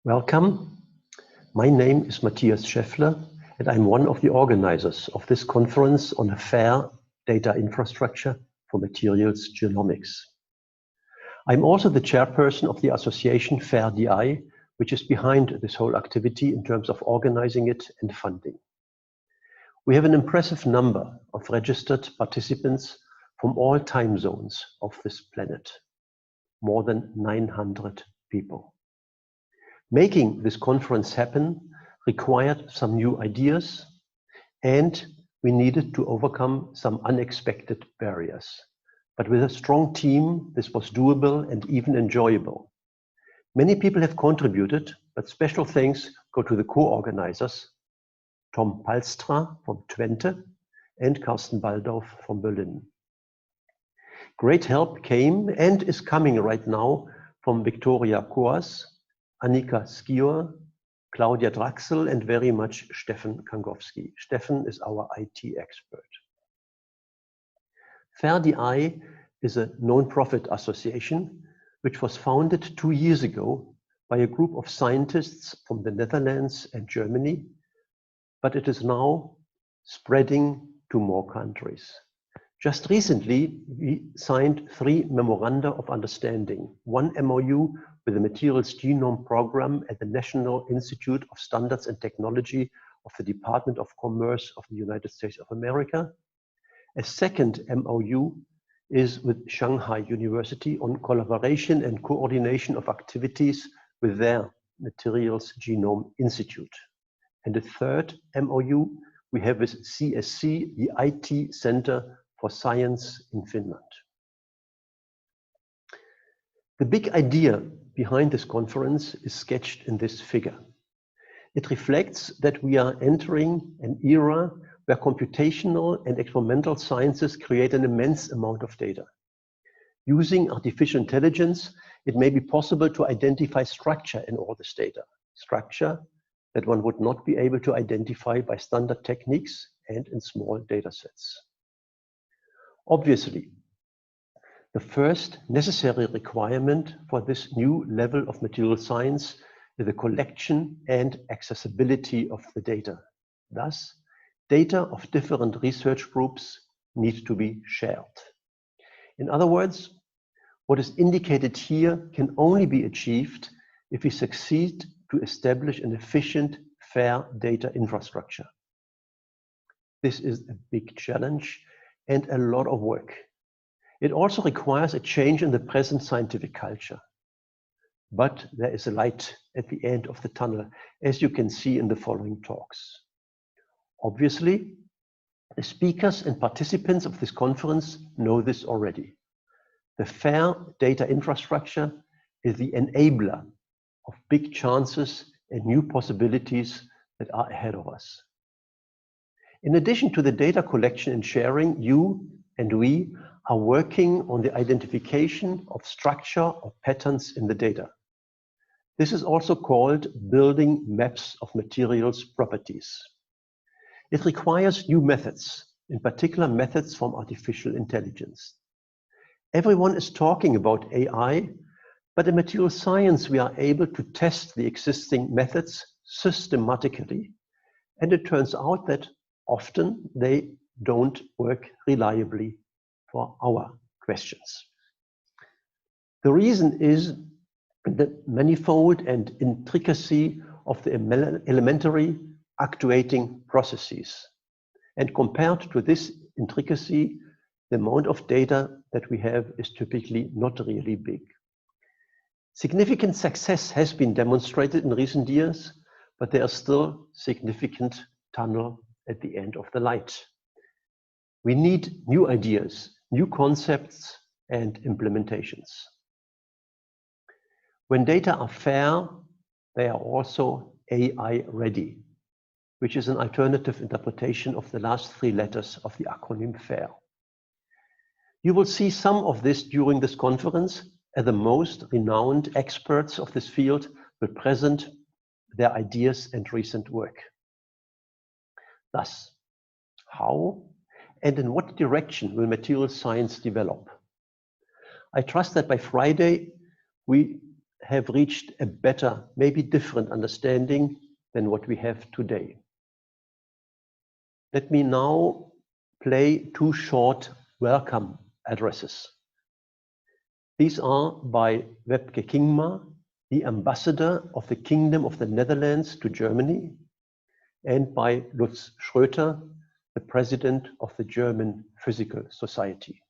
Welcome. My name is Matthias Scheffler, and I'm one of the organizers of this conference on a fair data infrastructure for materials genomics. I'm also the chairperson of the association FAIR-DI, which is behind this whole activity in terms of organizing it and funding. We have an impressive number of registered participants from all time zones of this planet, more than 900 people. Making this conference happen required some new ideas, and we needed to overcome some unexpected barriers. But with a strong team, this was doable and even enjoyable. Many people have contributed, but special thanks go to the co-organizers, Tom Palstra from Twente and Carsten Baldauf from Berlin. Great help came and is coming right now from Victoria Koas, Annika Skior, Claudia Draxel, and very much Steffen Kangowski. Steffen is our IT expert. FAIR-DI is a non-profit association which was founded 2 years ago by a group of scientists from the Netherlands and Germany, but it is now spreading to more countries. Just recently, we signed 3 memoranda of understanding, 1 MOU with the Materials Genome Program at the National Institute of Standards and Technology of the Department of Commerce of the United States of America. A second MOU is with Shanghai University on collaboration and coordination of activities with their Materials Genome Institute. And a third MOU we have with CSC, the IT Center for Science in Finland. The big idea behind this conference is sketched in this figure. It reflects that we are entering an era where computational and experimental sciences create an immense amount of data. Using artificial intelligence, it may be possible to identify structure in all this data, structure that one would not be able to identify by standard techniques and in small data sets. Obviously, the first necessary requirement for this new level of material science is the collection and accessibility of the data. Thus, data of different research groups need to be shared. In other words, what is indicated here can only be achieved if we succeed to establish an efficient, fair data infrastructure. This is a big challenge and a lot of work. It also requires a change in the present scientific culture. But there is a light at the end of the tunnel, as you can see in the following talks. Obviously, the speakers and participants of this conference know this already. The fair data infrastructure is the enabler of big chances and new possibilities that are ahead of us. In addition to the data collection and sharing, you and we are working on the identification of structure or patterns in the data. This is also called building maps of materials properties. It requires new methods, in particular methods from artificial intelligence. Everyone is talking about AI, but in material science we are able to test the existing methods systematically, and it turns out that often they don't work reliably for our questions. The reason is the manifold and intricacy of the elementary actuating processes. And compared to this intricacy, the amount of data that we have is typically not really big. Significant success has been demonstrated in recent years, but there are still significant tunnel at the end of the light. We need new ideas, new concepts, and implementations. When data are fair, they are also AI ready, which is an alternative interpretation of the last 3 letters of the acronym FAIR. You will see some of this during this conference, as the most renowned experts of this field will present their ideas and recent work. Thus, how and in what direction will material science develop? I trust that by Friday, we have reached a better, maybe different understanding than what we have today. Let me now play 2 short welcome addresses. These are by Webke Kingma, the ambassador of the Kingdom of the Netherlands to Germany, and by Lutz Schröter, the president of the German Physical Society.